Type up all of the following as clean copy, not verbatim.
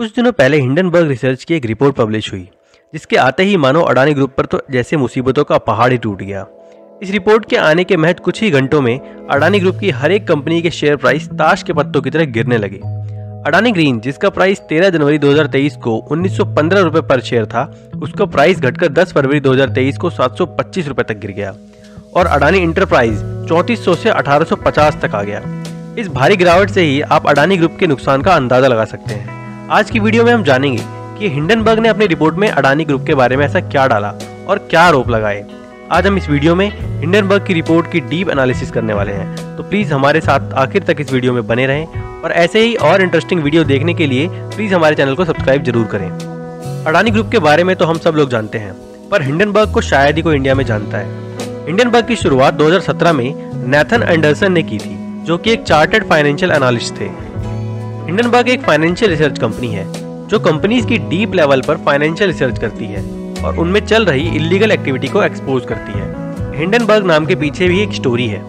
कुछ दिनों पहले हिंडनबर्ग रिसर्च की एक रिपोर्ट पब्लिश हुई, जिसके आते ही मानो अडानी ग्रुप पर तो जैसे मुसीबतों का पहाड़ ही टूट गया। इस रिपोर्ट के आने के महज कुछ ही घंटों में अडानी ग्रुप की हर एक कंपनी के शेयर प्राइस ताश के पत्तों की तरह गिरने लगे। अडानी ग्रीन, जिसका प्राइस 13 जनवरी 2023 को 1915 रुपए पर शेयर था, उसका प्राइस घटकर 10 फरवरी 2023 को 725 रुपए तक गिर गया और अडानी इंटरप्राइज 3400 से 1850 तक आ गया। इस भारी गिरावट से ही आप अडानी ग्रुप के नुकसान का अंदाजा लगा सकते हैं। आज की वीडियो में हम जानेंगे कि हिंडनबर्ग ने अपनी रिपोर्ट में अडानी ग्रुप के बारे में ऐसा क्या डाला और क्या आरोप लगाए। आज हम इस वीडियो में हिंडनबर्ग की रिपोर्ट की डीप एनालिसिस करने वाले हैं, तो प्लीज हमारे साथ आखिर तक इस वीडियो में बने रहें और ऐसे ही और इंटरेस्टिंग वीडियो देखने के लिए प्लीज हमारे चैनल को सब्सक्राइब जरूर करें। अडानी ग्रुप के बारे में तो हम सब लोग जानते हैं, पर हिंडनबर्ग को शायद ही कोई इंडिया में जानता है। हिंडनबर्ग की शुरुआत 2017 में नेथन एंडरसन ने की थी, जो कि एक चार्टर्ड फाइनेंशियल एनालिस्ट थे। हिंडनबर्ग एक फाइनेंशियल रिसर्च कंपनी है जो कंपनीज की डीप लेवल पर फाइनेंशियल रिसर्च करती है और उनमें चल रही इलीगल एक्टिविटी को एक्सपोज करती है। हिंडनबर्ग नाम के पीछे भी एक स्टोरी है।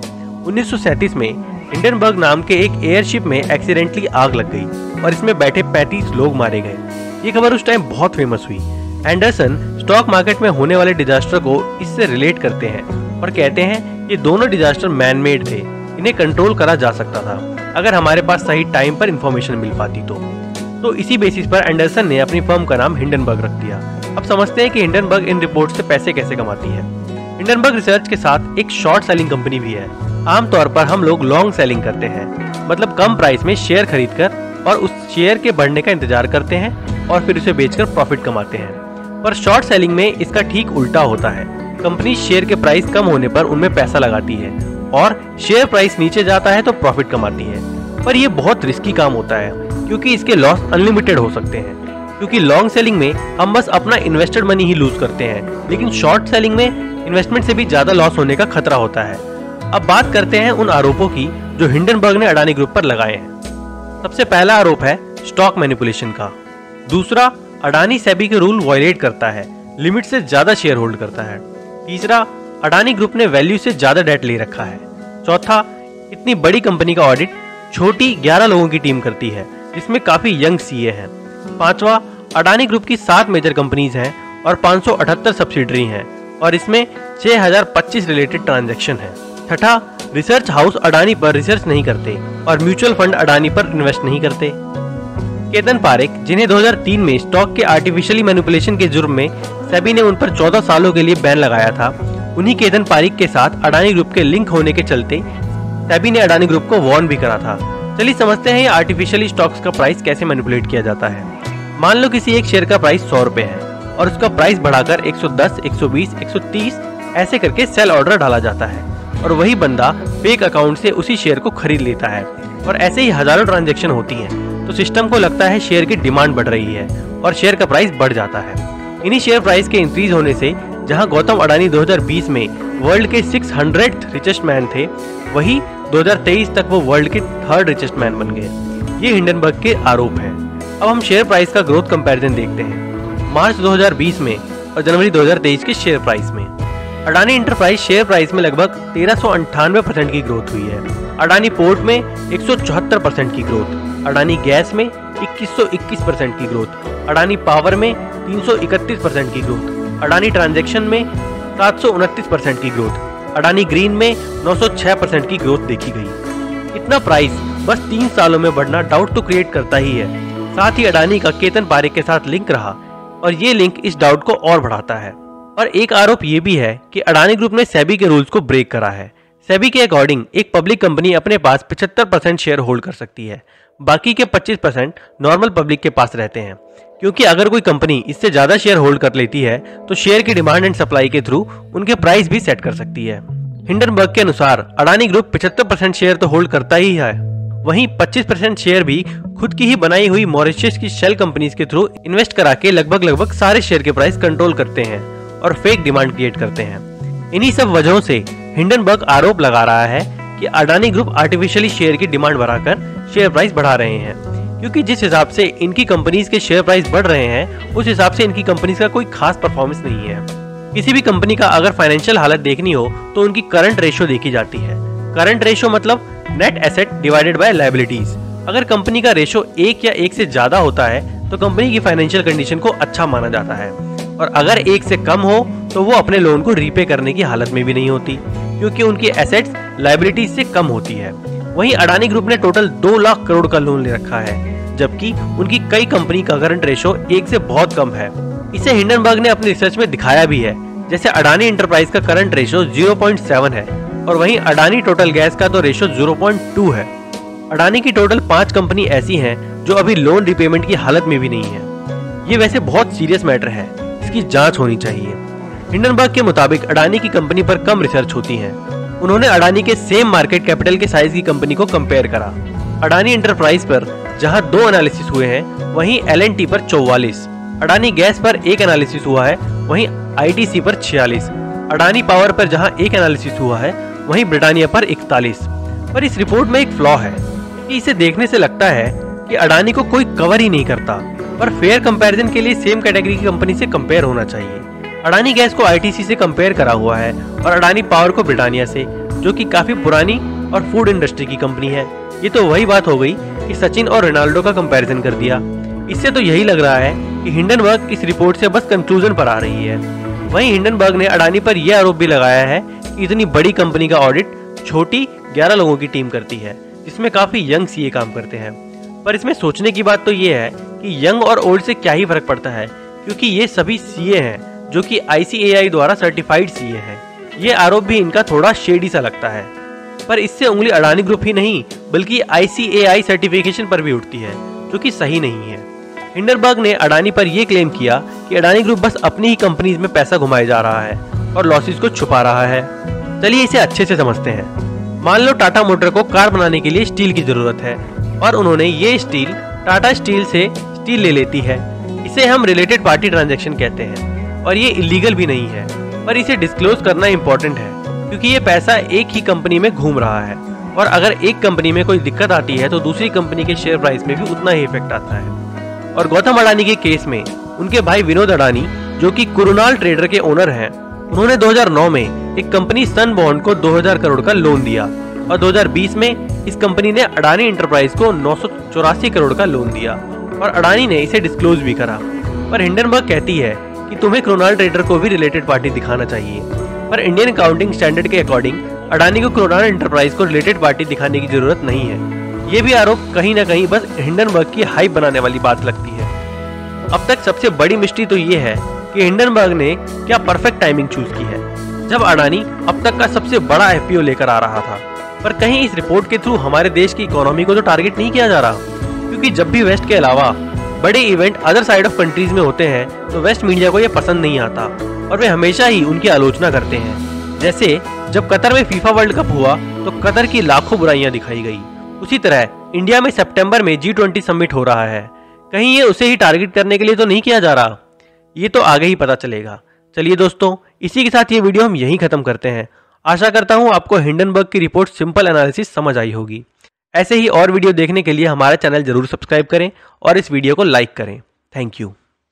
1937 में हिंडनबर्ग नाम के एक एयरशिप में एक्सीडेंटली आग लग गई और इसमें बैठे 35 लोग मारे गए। ये खबर उस टाइम बहुत फेमस हुई। एंडरसन स्टॉक मार्केट में होने वाले डिजास्टर को इससे रिलेट करते हैं और कहते हैं ये दोनों डिजास्टर मैन मेड थे, इन्हें कंट्रोल करा जा सकता था अगर हमारे पास सही टाइम पर इंफॉर्मेशन मिल पाती तो इसी बेसिस पर एंडरसन ने अपनी फर्म का नाम हिंडनबर्ग रख दिया। अब समझते हैं कि हिंडनबर्ग इन रिपोर्ट से पैसे कैसे कमाती है। हिंडनबर्ग रिसर्च के साथ एक शॉर्ट सेलिंग कंपनी भी है। आमतौर पर हम लोग लॉन्ग सेलिंग करते हैं, मतलब कम प्राइस में शेयर खरीदकर और उस शेयर के बढ़ने का इंतजार करते हैं और फिर उसे बेचकर प्रॉफिट कमाते हैं। पर शॉर्ट सेलिंग में इसका ठीक उल्टा होता है। कंपनी शेयर के प्राइस कम होने पर उनमें पैसा लगाती है और शेयर प्राइस नीचे जाता है तो प्रॉफिट कमाती है। पर यह बहुत रिस्की काम होता है क्योंकि इसके लॉस अनलिमिटेड हो सकते हैं। क्योंकि लॉन्ग सेलिंग में हम बस अपना इन्वेस्टेड मनी ही लूज करते हैं, लेकिन शॉर्ट सेलिंग में इन्वेस्टमेंट से भी ज्यादा लॉस होने का खतरा होता है। अब बात करते हैं उन आरोपों की जो हिंडनबर्ग ने अडानी ग्रुप पर लगाए हैं। सबसे पहला आरोप है स्टॉक मैनिपुलेशन का। दूसरा, अडानी सेबी के रूल वायलेट करता है, लिमिट से ज्यादा शेयर होल्ड करता है। तीसरा, अडानी ग्रुप ने वैल्यू से ज्यादा डेट ले रखा है। चौथा, इतनी बड़ी कंपनी का ऑडिट छोटी 11 लोगों की टीम करती है, जिसमें काफी यंग सीए हैं। पांचवा, अडानी ग्रुप की 7 मेजर कंपनीज हैं और 578 सब्सिडरी हैं और इसमें 6025 रिलेटेड ट्रांजैक्शन हैं। छठा, रिसर्च हाउस अडानी पर रिसर्च नहीं करते और म्यूचुअल फंड अडानी पर इन्वेस्ट नहीं करते। केतन पारेख, जिन्हें 2003 में स्टॉक के आर्टिफिशियली मैनिपुलेशन के जुर्म में सेबी ने उन पर 14 सालों के लिए बैन लगाया था, उन्हीं केतन पारेख के साथ अडानी ग्रुप के लिंक होने के चलते सेबी ने अडानी ग्रुप को वार्न भी करा था। चलिए समझते हैं ये आर्टिफिशियली स्टॉक्स का प्राइस कैसे मैनिपुलेट किया जाता है। मान लो किसी एक शेयर का प्राइस 100 रुपए है और उसका प्राइस बढ़ाकर 110, 120, 130 ऐसे करके सेल ऑर्डर डाला जाता है और वही बंदा फेक अकाउंट से उसी शेयर को खरीद लेता है और ऐसे ही हजारों ट्रांजैक्शन होती हैं। तो सिस्टम को लगता है शेयर की डिमांड बढ़ रही है और शेयर का प्राइस बढ़ जाता है। इन्हीं शेयर प्राइस के इंक्रीज होने से जहां गौतम अडानी 2020 में वर्ल्ड के 600th रिचेस्ट मैन थे, वही 2023 तक वो वर्ल्ड के 3rd रिचेस्ट मैन बन गए। ये हिंडनबर्ग के आरोप हैं। अब हम शेयर प्राइस का ग्रोथ कंपैरिजन देखते हैं। मार्च 2020 में और जनवरी 2023 के शेयर प्राइस में अडानी इंटरप्राइज शेयर प्राइस में लगभग 1398% की ग्रोथ हुई है। अडानी पोर्ट में 174% की ग्रोथ, अडानी गैस में 2121% की ग्रोथ, अडानी पावर में 331% की ग्रोथ, अडानी ट्रांजैक्शन में 729% की ग्रोथ, अडानी ग्रीन में 906% की ग्रोथ देखी गई। इतना प्राइस बस 3 सालों में बढ़ना डाउट तो क्रिएट करता ही है। साथ ही अडानी का केतन पारेख के साथ लिंक रहा और ये लिंक इस डाउट को और बढ़ाता है। और एक आरोप ये भी है कि अडानी ग्रुप ने सेबी के रूल्स को ब्रेक करा है। सेबी के अकॉर्डिंग एक पब्लिक कंपनी अपने पास 75% शेयर होल्ड कर सकती है, बाकी के 25% नॉर्मल पब्लिक के पास रहते हैं। क्योंकि अगर कोई कंपनी इससे ज्यादा शेयर होल्ड कर लेती है तो शेयर की डिमांड एंड सप्लाई के थ्रू उनके प्राइस भी सेट कर सकती है। हिंडनबर्ग के अनुसार अडानी ग्रुप 75% शेयर तो होल्ड करता ही है, वहीं 25% शेयर भी खुद की ही बनाई हुई मॉरिशस की शेल कंपनीज के थ्रू इन्वेस्ट करा के लगभग सारे शेयर के प्राइस कंट्रोल करते हैं और फेक डिमांड क्रिएट करते हैं। इन्हीं सब वजहों से हिंडनबर्ग आरोप लगा रहा है कि अडानी ग्रुप आर्टिफिशियली शेयर की डिमांड बढ़ाकर शेयर प्राइस बढ़ा रहे हैं। क्योंकि जिस हिसाब से इनकी कंपनीज के शेयर प्राइस बढ़ रहे हैं, उस हिसाब से इनकी कंपनीज का कोई खास परफॉर्मेंस नहीं है। किसी भी कंपनी का अगर फाइनेंशियल हालत देखनी हो तो उनकी करंट रेशियो देखी जाती है। करंट रेशियो मतलब net asset divided by liabilities. अगर कंपनी का रेशो 1 या 1 से ज्यादा होता है तो कंपनी की फाइनेंशियल कंडीशन को अच्छा माना जाता है, और अगर 1 से कम हो तो वो अपने लोन को रीपे करने की हालत में भी नहीं होती, क्योंकि उनकी एसेट्स लायबिलिटीज से कम होती है। वहीं अडानी ग्रुप ने टोटल 2 लाख करोड़ का लोन ले रखा है, जबकि उनकी कई कंपनी का करंट रेशो 1 से बहुत कम है। इसे हिंडनबर्ग ने अपनी रिसर्च में दिखाया भी है। जैसे अडानी एंटरप्राइज का करंट रेशो 0.7 है, और वहीं अडानी टोटल गैस का तो रेशो 0.2 है। अडानी की टोटल 5 कंपनी ऐसी हैं जो अभी लोन रिपेमेंट की हालत में भी नहीं है। ये वैसे बहुत सीरियस मैटर है, इसकी जांच होनी चाहिए। हिंडनबर्ग के मुताबिक अडानी की कंपनी पर कम रिसर्च होती है। उन्होंने अडानी के सेम मार्केट कैपिटल के साइज की कंपनी को कंपेयर करा। अडानी एंटरप्राइज पर जहां 2 एनालिसिस हुए हैं, वहीं L&T पर 44, अडानी गैस पर 1 एनालिसिस हुआ है, वहीं ITC पर 46, अडानी पावर पर जहां 1 एनालिसिस हुआ है, वहीं ब्रिटानिया पर 41। पर इस रिपोर्ट में एक फ्लॉ है कि इसे देखने से लगता है कि अडानी को कोई कवर ही नहीं करता, पर फेयर कंपैरिजन के लिए सेम कैटेगरी की कंपनी से कंपेयर होना चाहिए। अडानी गैस को ITC से कंपेयर करा हुआ है और अडानी पावर को ब्रिटानिया से, जो कि काफी पुरानी और फूड इंडस्ट्री की कंपनी है। ये तो वही बात हो गई कि सचिन और रोनाल्डो का कंपैरिजन कर दिया। इससे तो यही लग रहा है कि हिंडनबर्ग इस रिपोर्ट से बस कंक्लूजन पर आ रही है। वहीं हिंडनबर्ग ने अडानी पर यह आरोप भी लगाया है कि इतनी बड़ी कंपनी का ऑडिट छोटी 11 लोगों की टीम करती है, जिसमें काफी यंग सीए काम करते हैं। पर इसमें सोचने की बात तो ये है कि यंग और ओल्ड से क्या ही फर्क पड़ता है, क्योंकि ये सभी सीए हैं जो कि ICAI द्वारा सर्टिफाइड सीए हैं। ये आरोप भी इनका थोड़ा शेडी सा लगता है, पर इससे उंगली अडानी ग्रुप ही नहीं बल्कि ICAI सर्टिफिकेशन पर भी उठती है, जो कि सही नहीं है। हिंडनबर्ग ने अडानी पर यह क्लेम किया कि अडानी ग्रुप बस अपनी ही कंपनीज में पैसा घुमाए जा रहा है और लॉसेस को छुपा रहा है। चलिए इसे अच्छे से समझते हैं। मान लो टाटा मोटर को कार बनाने के लिए स्टील की जरूरत है, और उन्होंने ये स्टील टाटा स्टील से स्टील ले लेती है। इसे हम रिलेटेड पार्टी ट्रांजैक्शन कहते हैं, और ये इलीगल भी नहीं है, पर इसे डिस्क्लोज करना इम्पोर्टेंट है, क्योंकि ये पैसा एक ही कंपनी में घूम रहा है, और अगर एक कंपनी में कोई दिक्कत आती है तो दूसरी कंपनी के शेयर प्राइस में भी उतना ही इफेक्ट आता है। और गौतम अडानी के केस में उनके भाई विनोद अडानी, जो कि कुरुनाल ट्रेडर के ओनर हैं, उन्होंने 2009 में एक कंपनी सन बॉन्ड को 2000 करोड़ का लोन दिया, और 2020 में इस कंपनी ने अडानी एंटरप्राइज को 984 करोड़ का लोन दिया, और अडानी ने इसे डिस्क्लोज भी करा। पर हिंडनबर्ग कहती है कि तुम्हें कुरुनाल ट्रेडर को भी रिलेटेड पार्टी दिखाना चाहिए, पर इंडियन अकाउंटिंग स्टैंडर्ड के अकॉर्डिंग अडानी को कुरुनाल एंटरप्राइज को रिलेटेड पार्टी दिखाने की जरूरत नहीं है। ये भी आरोप कहीं ना कहीं बस हिंडनबर्ग की हाइप बनाने वाली बात लगती है। अब तक सबसे बड़ी मिस्ट्री तो ये है कि हिंडनबर्ग ने क्या परफेक्ट टाइमिंग चूज की है, जब अडानी अब तक का सबसे बड़ा FPO लेकर आ रहा था। पर कहीं इस रिपोर्ट के थ्रू हमारे देश की इकोनॉमी को तो टारगेट नहीं किया जा रहा, क्योंकि जब भी वेस्ट के अलावा बड़े event other side of countries में होते हैं तो वेस्ट मीडिया को ये पसंद नहीं आता, और वे हमेशा ही उनकी आलोचना करते हैं। जैसे जब कतर में FIFA वर्ल्ड कप हुआ तो कतर की लाखों बुराइयां दिखाई गई। उसी तरह इंडिया में सितंबर में G20 समिट हो रहा है, कहीं ये उसे ही टारगेट करने के लिए तो नहीं किया जा रहा। ये तो आगे ही पता चलेगा। चलिए दोस्तों, इसी के साथ ये वीडियो हम यहीं खत्म करते हैं। आशा करता हूँ आपको हिंडनबर्ग की रिपोर्ट सिंपल एनालिसिस समझ आई होगी। ऐसे ही और वीडियो देखने के लिए हमारा चैनल जरूर सब्सक्राइब करें और इस वीडियो को लाइक करें। Thank you.